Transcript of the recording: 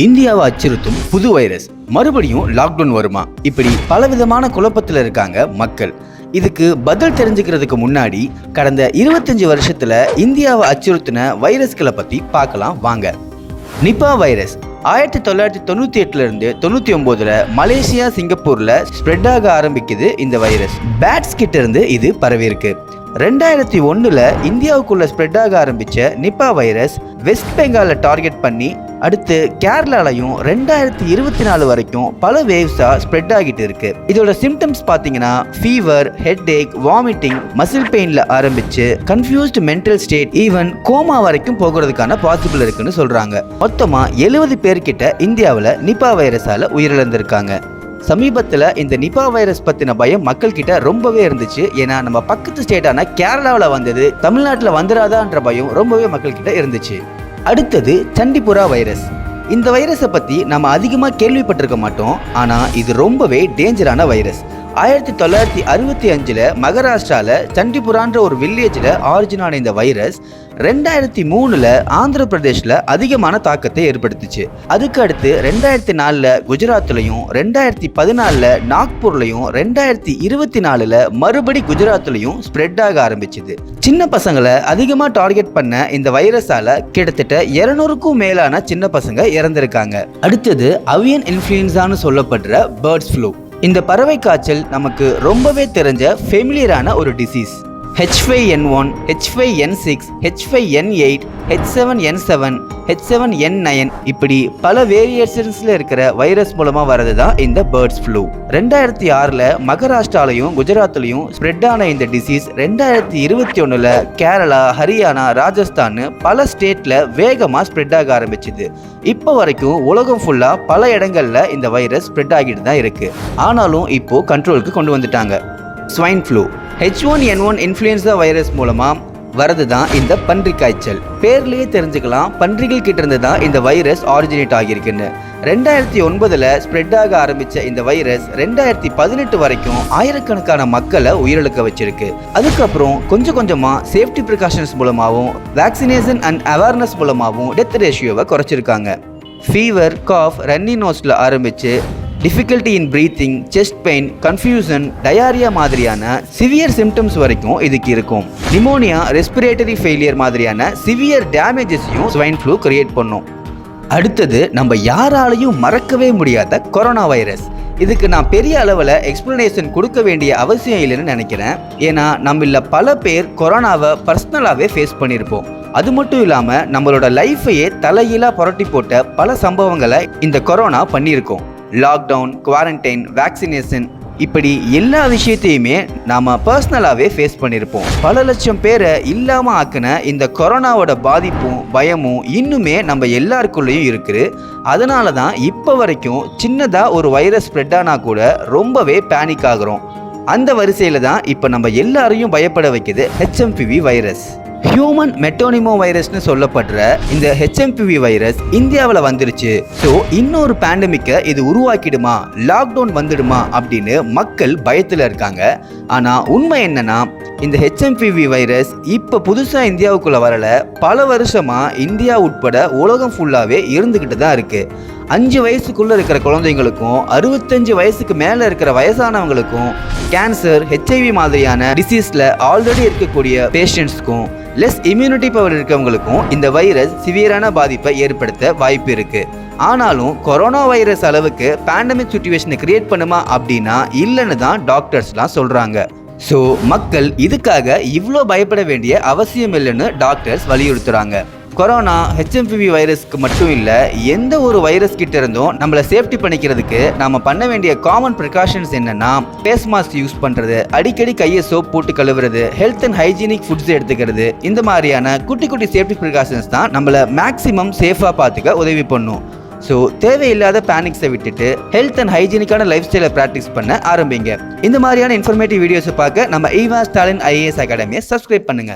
இந்தியாவை அச்சுறுத்தும் புது வைரஸ் மறுபடியும் லாக்டவுன் வருமா? இப்படி பலவிதமான குழப்பத்தில் இருக்காங்க மக்கள். இதுக்கு பதில் தெரிஞ்சுக்கிறதுக்கு முன்னாடி கடந்த 25 வருஷத்துல இந்தியாவை அச்சுறுத்தின வைரஸ்களை பத்தி பார்க்கலாம் வாங்க. நிபா வைரஸ் 1998 இருந்து 99 மலேசியா, சிங்கப்பூர்ல ஸ்ப்ரெட் ஆக ஆரம்பிக்குது. இந்த வைரஸ் பேட்ஸ் கிட்ட இருந்து இது பரவி இருக்கு. 2001 இந்தியாவுக்குள்ள ஸ்ப்ரெட் ஆக ஆரம்பிச்ச நிபா வைரஸ் வெஸ்ட் பெங்கால டார்கெட் பண்ணி அடுத்து கேரளாலையும் 2024 வரைக்கும் பல வேவ்ஸா ஸ்ப்ரெட் ஆகிட்டு இருக்கு. இதோட சிம்டம்ஸ் பாத்தீங்கன்னா ஃபீவர், ஹெட் ஏக், வாமிட்டிங், மசில் பெயின்ல ஆரம்பிச்சு confused mental state, even coma வரைக்கும் போகிறதுக்கான பாசிபிள் இருக்குன்னு சொல்றாங்க. மொத்தமா 70 பேர்கிட்ட இந்தியாவில் நிபா வைரஸால உயிரிழந்திருக்காங்க. சமீபத்தில் இந்த நிபா வைரஸ் பற்றின பயம் மக்கள் கிட்ட ரொம்பவே இருந்துச்சு. ஏன்னா நம்ம பக்கத்து ஸ்டேட்டான கேரளாவில் வந்தது, தமிழ்நாட்டில் வந்துடாதான்ற பயம் ரொம்பவே மக்கள் கிட்ட இருந்துச்சு. அடுத்தது சண்டிபுரா வைரஸ். இந்த வைரஸை பற்றி நம்ம அதிகமாக கேள்விப்பட்டிருக்க மாட்டோம். ஆனால் இது ரொம்பவே டேஞ்சரான வைரஸ். 1965 மகாராஷ்டிராவில் சண்டிபுரான்ற ஒரு வில்லேஜில் ஆரிஜின் ஆன இந்த வைரஸ் 2003 ஆந்திர பிரதேஷில் அதிகமான தாக்கத்தை ஏற்படுத்துச்சு. அதுக்கு அடுத்து 2004 குஜராத்லையும், 2014 நாக்பூர்லையும், 2024 மறுபடி குஜராத்லையும் ஸ்ப்ரெட் ஆக ஆரம்பிச்சுது. சின்ன பசங்களை அதிகமாக டார்கெட் பண்ண இந்த வைரஸால கிட்டத்தட்ட 200க்கும் மேலான சின்ன பசங்க இறந்திருக்காங்க. அடுத்தது அவியன் இன்ஃப்ளூயன்ஸான்னு சொல்லப்படுற பேர்ட்ஸ் ஃப்ளூ. இந்த பறவை காய்ச்சல் நமக்கு ரொம்பவே தெரிஞ்ச ஃபெமிலியரான ஒரு disease. H5N1, H5N6, H5N8, H7N7, H7N9 இப்படி பல வேரியேஷன்ஸ்ல இருக்கிற வைரஸ் மூலமா வரது தான் இந்த பேர்ட்ஸ் ஃப்ளூ. 2006 மகாராஷ்டிராலையும் குஜராத்லையும் ஸ்ப்ரெட் ஆன இந்த டிசீஸ் 2021 கேரளா, ஹரியானா, ராஜஸ்தான் பல ஸ்டேட்ல வேகமா ஸ்ப்ரெட் ஆக ஆரம்பிச்சுது. இப்போ வரைக்கும் உலகம் ஃபுல்லா பல இடங்கள்ல இந்த வைரஸ் ஸ்ப்ரெட் ஆகிட்டு தான் இருக்கு. ஆனாலும் இப்போ கண்ட்ரோலுக்கு கொண்டு வந்துட்டாங்க. Swine flu, H1N1 influenza virus மூலமா வரது தான் இந்த பன்றி காய்ச்சல். பேர்லயே தெரிஞ்சுக்கலாம், பன்றிகள் கிட்ட இருந்து தான் இந்த வைரஸ் ஆரிஜினேட் ஆகியிருக்குன்னு. 2009 ஸ்ப்ரெட் ஆக ஆரம்பிச்ச இந்த வைரஸ் 2018 வரைக்கும் ஆயிரக்கணக்கான மக்களை உயிரிழக்க வச்சிருக்கு. அதுக்கப்புறம் கொஞ்சம் கொஞ்சமா சேஃப்டி ப்ரிகாஷன்ஸ் மூலமாகவும் வேக்சினேஷன் அண்ட் அவேர்னஸ் மூலமாகவும் டெத் ரேஷியோவை குறைச்சிருக்காங்க. ஃபீவர், காஃப், ரன்னி நோஸ்ல ஆரம்பிச்சு difficulty in breathing, chest pain, confusion, diarrhoea மாதிரியான சிவியர் சிம்டம்ஸ் வரைக்கும் இதுக்கு இருக்கும். நிமோனியா, ரெஸ்பிரேட்டரி ஃபெயிலியர் மாதிரியான சிவியர் டேமேஜஸையும் ஸ்வைன் ஃப்ளூ கிரியேட் பண்ணும். அடுத்தது நம்ம யாராலையும் மறக்கவே முடியாத கொரோனா வைரஸ். இதுக்கு நான் பெரிய அளவில் எக்ஸ்பிளனேஷன் கொடுக்க வேண்டிய அவசியம் இல்லைன்னு நினைக்கிறேன். ஏன்னா நம்மள பல பேர் கொரோனாவை பர்சனலாகவே ஃபேஸ் பண்ணியிருப்போம். அது மட்டும் இல்லாமல் நம்மளோட லைஃபையே தலைகீழாக புரட்டி போட்ட பல சம்பவங்களை இந்த கொரோனா பண்ணியிருக்கோம். லாக்டவுன், குவாரண்டைன், வேக்சினேஷன் இப்படி எல்லா விஷயத்தையுமே நாம பர்சனலாகவே ஃபேஸ் பண்ணியிருப்போம். பல லட்சம் பேரை இல்லாமல் ஆக்கின இந்த கொரோனாவோட பாதிப்பும் பயமும் இன்னுமே நம்ம எல்லாருக்குள்ளேயும் இருக்குது. அதனால தான் இப்போ வரைக்கும் சின்னதாக ஒரு வைரஸ் ஸ்ப்ரெட் ஆனால் கூட ரொம்பவே பேனிக் ஆகுறோம். அந்த வரிசையில் தான் இப்போ நம்ம எல்லாரையும் பயப்பட வைக்குது HMPV வைரஸ். ஹியூமன் மெட்டோனிமோ வைரஸ்னு சொல்லப்படுற இந்த HMPV வைரஸ் இந்தியாவில் வந்துருச்சு. ஸோ இன்னொரு பேண்டமிக்கை இது உருவாக்கிடுமா, லாக்டவுன் வந்துடுமா அப்படின்னு மக்கள் பயத்தில் இருக்காங்க. ஆனால் உண்மை என்னன்னா, இந்த HMPV வைரஸ் இப்போ புதுசாக இந்தியாவுக்குள்ளே வரல, பல வருஷமாக இந்தியா உட்பட உலகம் ஃபுல்லாகவே இருந்துக்கிட்டு தான் இருக்குது. 5 வயசுக்குள்ளே இருக்கிற குழந்தைங்களுக்கும் 65 வயசுக்கு மேலே இருக்கிற வயசானவங்களுக்கும், கேன்சர், HIV மாதிரியான டிசீஸில் ஆல்ரெடி இருக்கக்கூடிய பேஷண்ட்ஸ்க்கும், லெஸ் இம்யூனிட்டி பவர் இருக்கவங்களுக்கும் இந்த வைரஸ் சிவியரான பாதிப்பை ஏற்படுத்த வாய்ப்பு இருக்கு. ஆனாலும் கொரோனா வைரஸ் அளவுக்கு பேண்டமிக் சிச்சுவேஷனை கிரியேட் பண்ணுமா அப்படின்னா இல்லைன்னு தான் டாக்டர்ஸ்லாம் சொல்றாங்க. ஸோ மக்கள் இதுக்காக இவ்வளோ பயப்பட வேண்டிய அவசியம் இல்லைன்னு டாக்டர்ஸ் வலியுறுத்துறாங்க. கொரோனா HMPV வைரஸ்க்கு மட்டும் இல்லை, எந்த ஒரு வைரஸ் கிட்ட இருந்தும் நம்மளை சேஃப்டி பண்ணிக்கிறதுக்கு நாம பண்ண வேண்டிய காமன் ப்ரிகாஷன்ஸ் என்னன்னா, ஃபேஸ் மாஸ்க் யூஸ் பண்ணுறது, அடிக்கடி கையை சோப் போட்டு கழுவுறது, ஹெல்த் அண்ட் ஹைஜீனிக் ஃபுட்ஸ் எடுத்துக்கிறது, இந்த மாதிரியான குட்டி குட்டி சேஃப்டி ப்ரிகாஷன்ஸ் தான் நம்மளை மேக்ஸிமம் சேஃபாக பார்த்துக்க உதவி பண்ணும். ஸோ தேவையில்லாத பேனிக்ஸை விட்டுட்டு ஹெல்த் அண்ட் ஹைஜீனிக்கான லைஃப் ஸ்டைலை ப்ராக்டிஸ் பண்ண ஆரம்பிங்க. இந்த மாதிரியான இன்ஃபர்மேட்டிவ் வீடியோஸை பார்க்க நம்ம ஈவா ஸ்டாலின் IAS அகாடமியை சப்ஸ்கிரைப் பண்ணுங்க.